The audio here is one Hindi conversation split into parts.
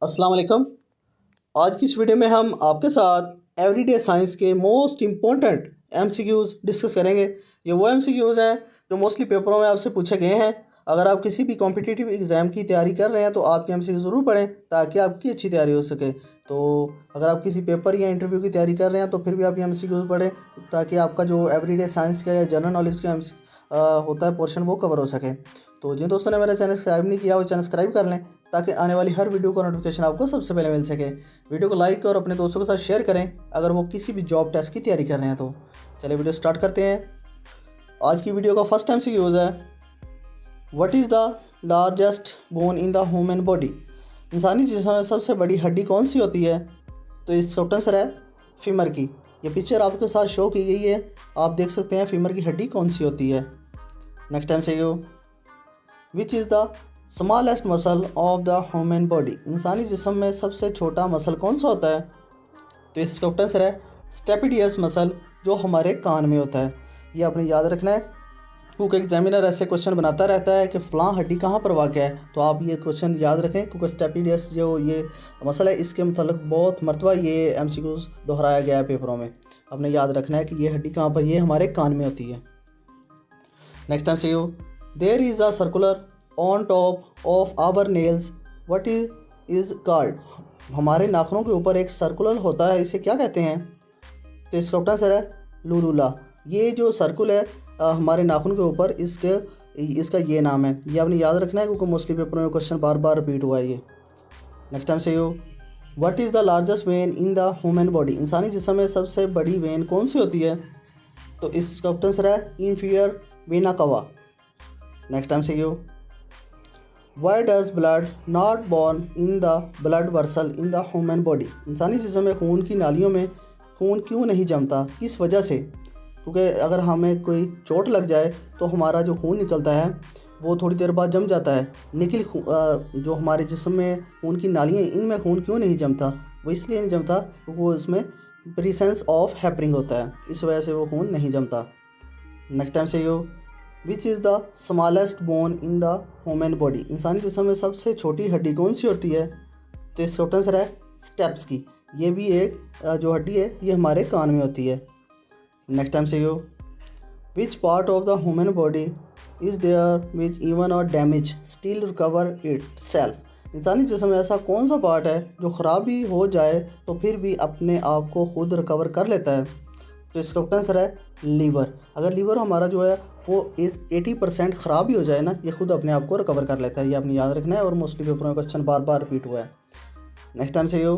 अस्सलाम वालेकुम। आज की इस वीडियो में हम आपके साथ एवरीडे साइंस के मोस्ट इम्पोर्टेंट एमसीक्यूज़ डिस्कस करेंगे। ये वो एमसीक्यूज़ हैं जो मोस्टली पेपरों में आपसे पूछे गए हैं। अगर आप किसी भी कॉम्पिटिटिव एग्ज़ाम की तैयारी कर रहे हैं तो आपके एमसीक्यू ज़रूर पढ़ें ताकि आपकी अच्छी तैयारी हो सके। तो अगर आप किसी पेपर या इंटरव्यू की तैयारी कर रहे हैं तो फिर भी आप ये एमसीक्यूज़ पढ़ें ताकि आपका जो एवरीडे साइंस का या जनरल नॉलेज का होता है पोर्शन वो कवर हो सके। तो जिन दोस्तों ने मेरा चैनल सब्सक्राइब नहीं किया वो चैनल सब्सक्राइब कर लें ताकि आने वाली हर वीडियो का नोटिफिकेशन आपको सबसे पहले मिल सके। वीडियो को लाइक और अपने दोस्तों के साथ शेयर करें अगर वो किसी भी जॉब टेस्ट की तैयारी कर रहे हैं तो। चलिए वीडियो स्टार्ट करते हैं। आज की वीडियो का फर्स्ट एमसीक्यू है, what is the largest bone in the human body? इंसानी जिस्म में सबसे बड़ी हड्डी कौन सी होती है? तो इसका आंसर है फीमर की। ये पिक्चर आपके साथ शो की गई है, आप देख सकते हैं फीमर की हड्डी कौन सी होती है। Next MCQ, which is the smallest muscle of the human body? इंसानी जिस्म में सबसे छोटा मसल कौन सा होता है? तो इसका आंसर है स्टेपिडियस मसल, जो हमारे कान में होता है। ये आपने याद रखना है क्योंकि एग्जामिनर ऐसे क्वेश्चन बनाता रहता है कि फ़लाँ हड्डी कहाँ पर वाक़ है, तो आप ये क्वेश्चन याद रखें क्योंकि स्टेपिडियस जो ये मसल है इसके मतलब बहुत मरतबा ये एमसीक्यूज़ दोहराया गया है पेपरों में। आपने याद रखना है कि ये हड्डी कहाँ पर, ये हमारे कान में होती है। Next MCQ, there is a circular on top of our nails, what is called? हमारे नाखूनों के ऊपर एक सर्कुलर होता है, इसे क्या कहते हैं? तो इसका आंसर है लूलूला। ये जो सर्कुल है हमारे नाखून के ऊपर, इसका ये नाम है। ये आपने याद रखना है क्योंकि मोस्टली पेपर में क्वेश्चन बार बार रिपीट हुआ है ये। नेक्स्ट टाइम से you, what is the largest when in the human body? इंसानी जिस्म में सबसे बड़ी वेन कौन सी होती है? तो इसका आंसर है इंफीरियर वेना कवा। नेक्स्ट टाइम से you, why does blood not born in the blood Vercel in the human body? इंसानी जिस्म में खून की नालियों में खून क्यों नहीं जमता, किस वजह से? क्योंकि अगर हमें कोई चोट लग जाए तो हमारा जो खून निकलता है वो थोड़ी देर बाद जम जाता है। जो हमारे जिस्म में खून की नालियाँ इनमें खून क्यों नहीं जमता? वो इसलिए नहीं जमता क्योंकि वो उसमें प्रेजेंस ऑफ हैपरिंग होता है, इस वजह से वो खून नहीं जमता। नेक्स्ट टाइम से यो, which is the smallest bone in the human body? इंसानी जिस्म में सबसे छोटी हड्डी कौन सी होती है? तो इसका आंसर है स्टेप्स की। ये भी एक जो हड्डी है ये हमारे कान में होती है। नेक्स्ट टाइम से यो, which part of the human body is there which even or damage still recover itself? इंसानी जिस्म में ऐसा कौन सा पार्ट है जो ख़राबी हो जाए तो फिर भी अपने आप को खुद रिकवर कर लेता है? तो इसका आंसर है लीवर। अगर लीवर हमारा जो है वो 80% ख़राब भी हो जाए ना, ये खुद अपने आप को रिकवर कर लेता है। ये आपने याद रखना है और मोस्टली पेपर में क्वेश्चन बार बार रिपीट हुआ है। नेक्स्ट टाइम से यो,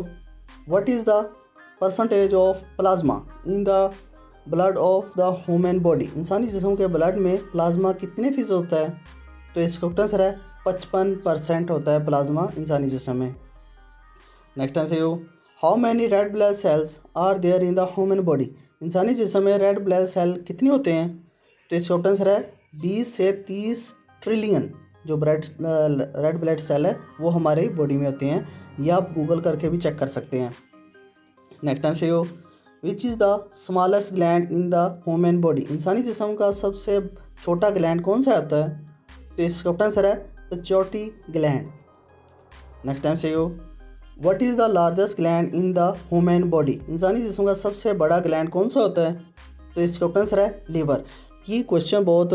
what is the percentage of plasma in the blood of the human body? इंसानी जिस्म के ब्लड में प्लाज्मा कितने फीसद होता है? तो इसका आंसर है 55% होता है प्लाज्मा इंसानी जिस्म में। नेक्स्ट टाइम से यो, how many red blood cells are there in the human body? इंसानी जिस्म में रेड ब्लड सेल कितने होते हैं? तो इसका आंसर है 20 से 30 ट्रिलियन जो रेड ब्लड सेल है वो हमारे बॉडी में होते हैं। ये आप गूगल करके भी चेक कर सकते हैं। नेक्स्ट टाइम से यो, which is the smallest gland in the human body? इंसानी जिस्म का सबसे छोटा ग्लैंड कौन सा आता है? तो इसका आंसर है पिट्यूटरी ग्लैंड। नेक्स्ट टाइम से यो, what is the largest gland in the human body? इंसानी जिस्म का सबसे बड़ा ग्लैंड कौन सा होता है? तो इसका आंसर है लीवर। ये क्वेश्चन बहुत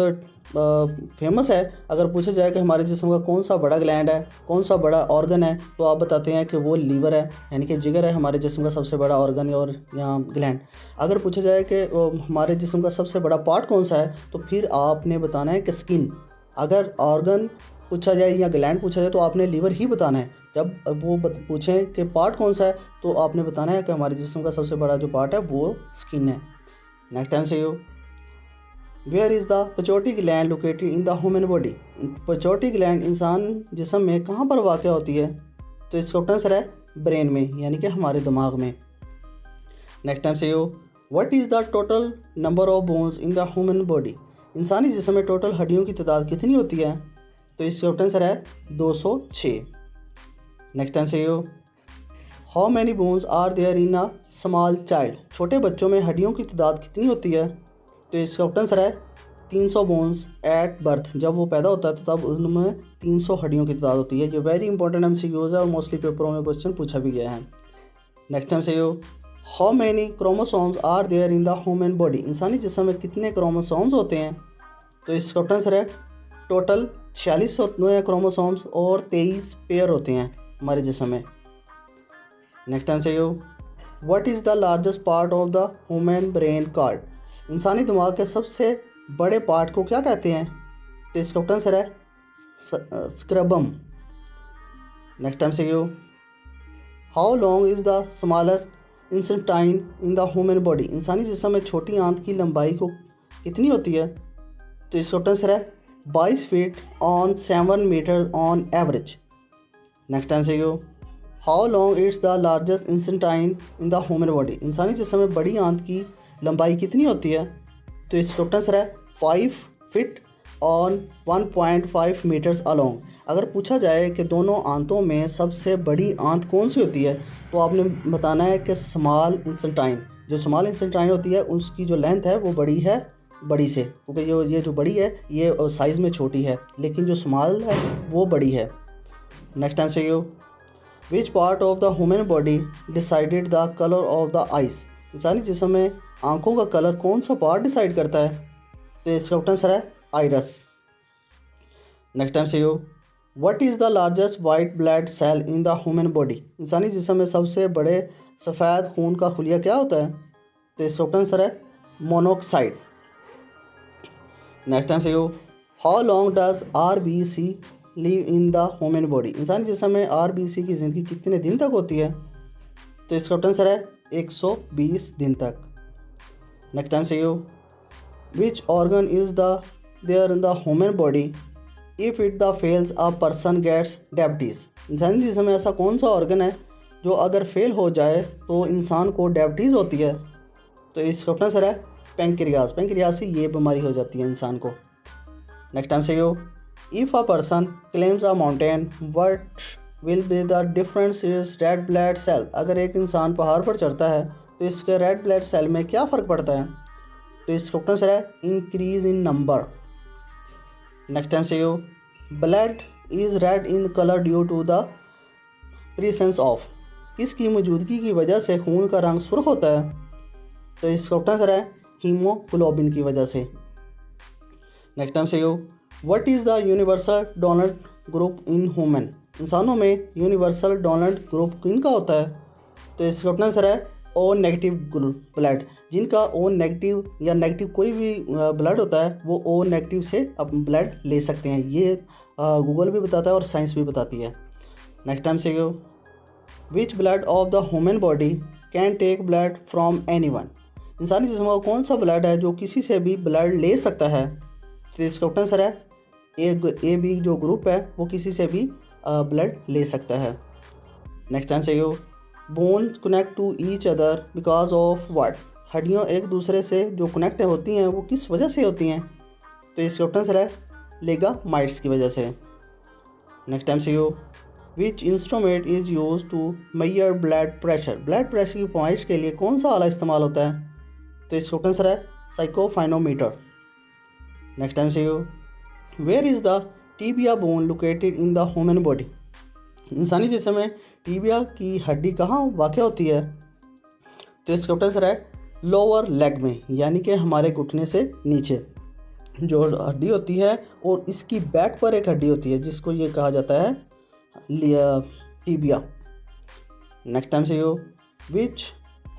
फेमस है। अगर पूछा जाए कि हमारे जिस्म का कौन सा बड़ा ग्लैंड है, कौन सा बड़ा ऑर्गन है, तो आप बताते हैं कि वो लीवर है, यानी कि जिगर है हमारे जिस्म का सबसे बड़ा ऑर्गन और यहाँ ग्लैंड। अगर पूछा जाए कि हमारे जिस्म का सबसे बड़ा पार्ट कौन सा है, तो फिर आपने बताना है कि स्किन। अगर ऑर्गन पूछा जाए या ग्लैंड पूछा जाए तो आपने लीवर ही बताना है। जब वो पूछें कि पार्ट कौन सा है तो आपने बताना है कि हमारे जिस्म का सबसे बड़ा जो पार्ट है वो स्किन है। नेक्स्ट टाइम से यो, where is the pituitary gland located in the human body? Pituitary gland इंसान जिस्म में कहाँ पर वाक़ होती है? तो इसका आंसर है ब्रेन में, यानी कि हमारे दिमाग में। नेक्स्ट टाइम से यो, what is the total number of bones in the human body? इंसानी जिस्म में टोटल हड्डियों की तादाद कितनी होती है? तो इसका आंसर है 206। नेक्स्ट टाइम से यो, how many bones are there in a small child? छोटे बच्चों में हड्डियों की तादाद कितनी होती है? तो इसका आंसर है 300 बोन्स एट बर्थ। जब वो पैदा होता है तो तब उनमें 300 हड्डियों की तादाद होती है। ये वेरी इंपॉर्टेंट MCQs है और मोस्टली पेपरों में क्वेश्चन पूछा भी गया है। Next MCQ, how many chromosomes are there in the human body? इंसानी जिस्म में कितने क्रोमोसोम्स होते हैं? तो इसका आंसर है टोटल 46 होते हैं क्रोमोसोम्स और 23 पेयर होते हैं हमारे जिस्म में। Next MCQ, what is the largest part of the human brain called? इंसानी दिमाग के सबसे बड़े पार्ट को क्या कहते हैं? तो इसका आंसर है स्क्रबम। Next MCQ, how long is the smallest intestine in the human body? इंसानी जिस्म में छोटी आंत की लंबाई को कितनी होती है? तो इसका आंसर है 22 feet on 7 metre on average. Next MCQ, how long it's the largest intestine in the human body? इंसानी जिस्म में बड़ी आंत की लंबाई कितनी होती है? तो इसका आंसर है 5 फीट ऑन 1.5 मीटर्स अलोंग। अगर पूछा जाए कि दोनों आंतों में सबसे बड़ी आंत कौन सी होती है, तो आपने बताना है कि स्मॉल इंसेंटाइन। जो स्मॉल इंसेंटाइन होती है उसकी जो लेंथ है वो बड़ी है बड़ी से, क्योंकि ये जो बड़ी है ये साइज़ में छोटी है, लेकिन जो स्मॉल है वो बड़ी है। Next MCQ, which part of the human body decided the colour of the eyes? इंसानी जिस्म में आंखों का कलर कौन सा पार्ट डिसाइड करता है? तो इसका आंसर है iris. Next MCQ, what is the largest white blood cell in the human body? इंसानी जिस्म में सबसे बड़े सफ़ेद खून का खुलिया क्या होता है? तो इसका आंसर है monoxide. Next MCQ, how long does RBC live in the human body? इंसानी जिस्म में RBC की ज़िंदगी कितने दिन तक होती है? तो इसका आंसर है 120 दिन तक। Next MCQ, which organ is the there in the human body if it the fails a person gets diabetes? इंसानी जिस्म में ऐसा कौन सा ऑर्गन है जो अगर फेल हो जाए तो इंसान को डायबिटीज़ होती है? तो इसका आंसर है पेंक्रियाज। पेंक्रियाज से ये बीमारी हो जाती है इंसान को। Next MCQ, if a person claims a mountain what will be the difference is red blood cell? अगर एक इंसान पहाड़ पर चढ़ता है तो इसके रेड ब्लड सेल में क्या फ़र्क पड़ता है? तो इसका आंसर है increase in number. Next MCQ, blood is red in colour due to the presence of? किसकी मौजूदगी की वजह से खून का रंग सुर्ख होता है? तो इसका आंसर है हीमोग्लोबिन की वजह से। Next MCQ, what is the universal donor group in human? इंसानों में यूनिवर्सल डोनर ग्रुप किनका होता है? तो इसका आंसर है ओ नेगेटिव ब्लड। जिनका ओ नेगेटिव या नेगेटिव कोई भी ब्लड होता है वो ओ नेगेटिव से अब ब्लड ले सकते हैं। ये गूगल भी बताता है और साइंस भी बताती है। Next MCQ, which blood of the human body can take blood from anyone? इंसानी जिस्म का कौन सा ब्लड है जो किसी से भी ब्लड ले सकता है? तो इसका आंसर है ए बी जो ग्रुप है वो किसी से भी ब्लड ले सकता है। Next MCQ, bone connect to each other because of what? हड्डियाँ एक दूसरे से जो कनेक्ट होती हैं वो किस वजह से होती हैं? तो इसका आंसर है लिगामाइट्स की वजह से। Next MCQ, which instrument is use to measure blood pressure? Blood pressure की पैमाइश के लिए कौन सा आला इस्तेमाल होता है? तो इसका आंसर है साइकोफाइनोमीटर। Next MCQ, where is the tibia bone located in the human body? इंसानी जिस्म में टीबिया की हड्डी कहाँ वाक़ होती है? तो इसका आंसर है लोअर लेग में, यानी कि हमारे घुटने से नीचे जो हड्डी होती है, और इसकी बैक पर एक हड्डी होती है जिसको ये कहा जाता है tibia. Next MCQ, which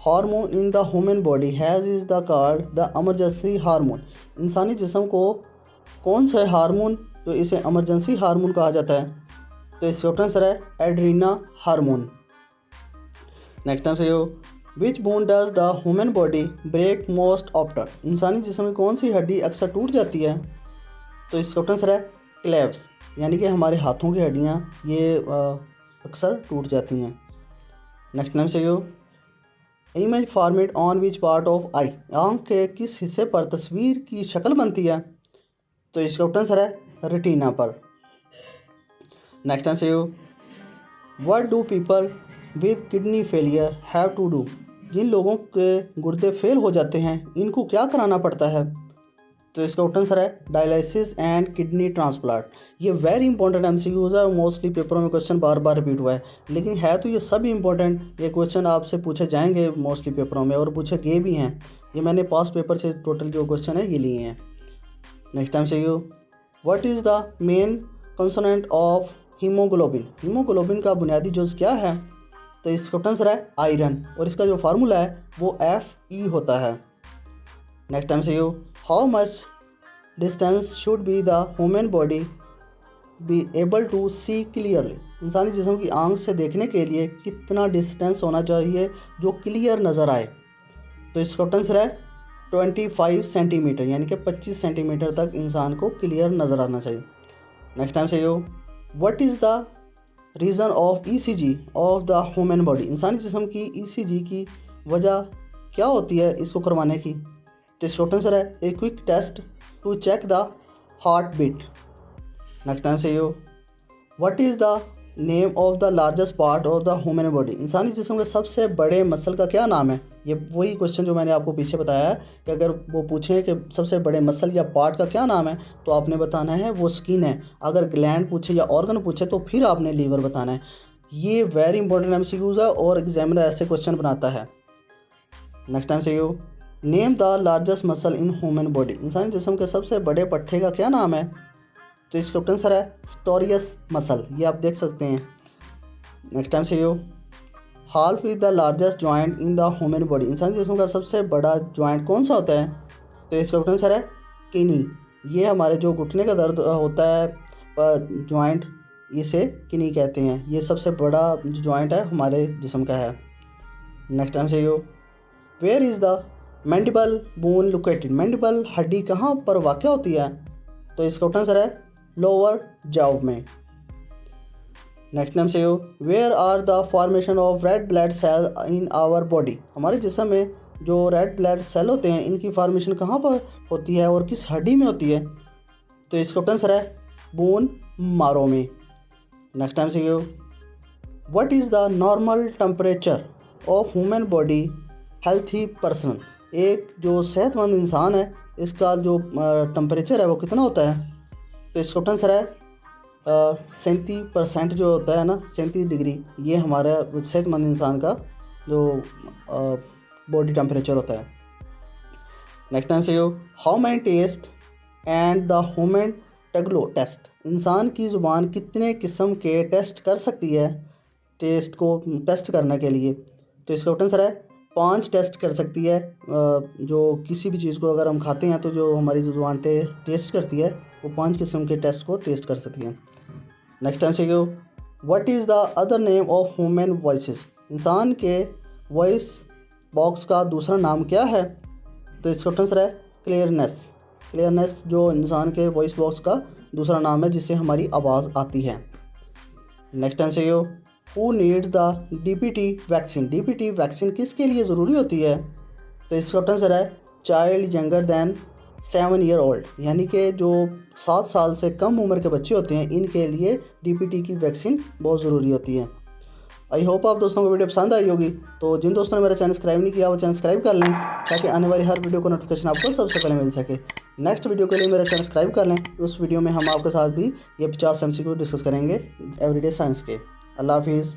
hormone in the human body has is the called the emergency hormone? इंसानी जिस्म को कौन सा हार्मोन तो इसे इमरजेंसी हार्मोन कहा जाता है? तो इसका आंसर है adrenal hormone. Next MCQ, which bone does the human body break most often? इंसानी जिस्म में कौन सी हड्डी अक्सर टूट जाती है? तो इसका आंसर है क्लेव्स, यानी कि हमारे हाथों की हड्डियाँ ये अक्सर टूट जाती हैं। Next MCQ, image format on which part of eye? आँख के किस हिस्से पर तस्वीर की शक्ल बनती है? तो इसका आंसर है रेटिना पर। Next MCQ, what do people with kidney failure have to do? जिन लोगों के गुर्दे फेल हो जाते हैं इनको क्या कराना पड़ता है? तो इसका आंसर है डायलिसिस एंड किडनी ट्रांसप्लांट। ये वेरी इंपॉर्टेंट एमसीक्यूज है, मोस्टली पेपरों में क्वेश्चन बार बार रिपीट हुआ है, लेकिन है तो ये सभी इंपॉर्टेंट। ये क्वेश्चन आपसे पूछे जाएंगे मोस्टली पेपरों में और पूछे गए भी हैं। ये मैंने पास पेपर से टोटल जो क्वेश्चन है ये लिए हैं। Next MCQ, what is the main component of haemoglobin. Haemoglobin का बुनियादी जुज़ क्या है? तो इसका आंसर है आयरन, और इसका जो फार्मूला है वो Fe होता है। Next MCQ, how much distance should be the human body be able to see clearly. इंसानी जिस्म की आंख से देखने के लिए कितना डिस्टेंस होना चाहिए जो क्लियर नज़र आए? तो इसका आंसर है 25 सेंटीमीटर, यानी कि 25 सेंटीमीटर तक इंसान को क्लियर नज़र आना चाहिए। नेक्स्ट टाइम से यो, what is the reason of ECG of the human body. इंसानी जिस्म की ECG की वजह क्या होती है इसको करवाने की? तो इसका आंसर है a quick test to check the heart beat. Next time से यो, what is the name of the largest part of the human body. इंसानी जिस्म के सबसे बड़े मसल का क्या नाम है? ये वही क्वेश्चन जो मैंने आपको पीछे बताया है कि अगर वो पूछें कि सबसे बड़े मसल या पार्ट का क्या नाम है तो आपने बताना है वो स्किन है। अगर ग्लैंड पूछे या ऑर्गन पूछे तो फिर आपने लीवर बताना है। ये वेरी इंपॉर्टेंट MCQs है और एग्जामिनर ऐसे क्वेश्चन बनाता है। नेक्स्ट टाइम से यो, name the largest muscle in human body. इंसानी जिस्म के सबसे बड़े पट्टे का क्या नाम है? तो इसका आंसर है स्टोरियस मसल, ये आप देख सकते हैं। नेक्स्ट टाइम से यो, half is the largest joint in the human body. इंसानी जिस्म का सबसे बड़ा जॉइंट कौन सा होता है? तो इसका आंसर है किनी। ये हमारे जो घुटने का दर्द होता है जॉइंट, इसे किनी कहते हैं। ये सबसे बड़ा जो जॉइंट है हमारे जिस्म का है। नेक्स्ट टाइम से यो, where is the mandible bone located. Mandible हड्डी कहाँ पर वाक़ होती है? तो इसका आंसर है लोअर जॉ में। नेक्स्ट टाइम से यो, where are the formation of red blood cell in our body. हमारे जिस्म में जो रेड ब्लड सेल होते हैं इनकी फॉर्मेशन कहाँ पर होती है और किस हड्डी में होती है? तो इसका आंसर है बोन मारो में। नेक्स्ट टाइम से यो, what is the normal temperature of human body healthy person. एक जो सेहतमंद इंसान है इसका जो टेम्परेचर है वो कितना होता है? तो इसका आंसर है 37% जो होता है ना, 37 डिग्री। ये हमारा सेहतमंद इंसान का जो बॉडी टेम्परेचर होता है। नेक्स्ट टाइम से यो, how many taste and the human टैगलो टेस्ट। इंसान की ज़ुबान कितने किस्म के टेस्ट कर सकती है टेस्ट को टेस्ट करने के लिए? तो इसका आंसर है 5 टेस्ट कर सकती है। जो किसी भी चीज़ को अगर हम खाते हैं तो जो हमारी ज़ुबान टेस्ट करती है वो 5 किस्म के टेस्ट को टेस्ट कर सकती है। नेक्स्ट टाइम से यो, what is the other name of human voices. इंसान के वॉइस बॉक्स का दूसरा नाम क्या है? तो इसका आंसर है क्लियरनेस। क्लियरनेस जो इंसान के वॉइस बॉक्स का दूसरा नाम है जिससे हमारी आवाज़ आती है। नेक्स्ट टाइम से यो, who needs the DPT vaccine. DPT vaccine किसके लिए ज़रूरी होती है? तो इसका आंसर है child younger than 7 year old, यानी कि जो 7 साल से कम उम्र के बच्चे होते हैं इनके लिए DPT की वैक्सीन बहुत ज़रूरी होती है। आई होप आप दोस्तों को वीडियो पसंद आई होगी। तो जिन दोस्तों ने मेरा चैनल सब्सक्राइब नहीं किया वो चैनल सब्सक्राइब कर लें ताकि आने वाली हर वीडियो को नोटिफिकेशन आपको सबसे पहले मिल सके। नेक्स्ट वीडियो के लिए मेरा चैनल सब्सक्राइब कर लें। उस वीडियो में हम आपके साथ भी ये 50 MCQ डिस्कस करेंगे एवरीडे साइंस के। अल्लाह हाफिज़।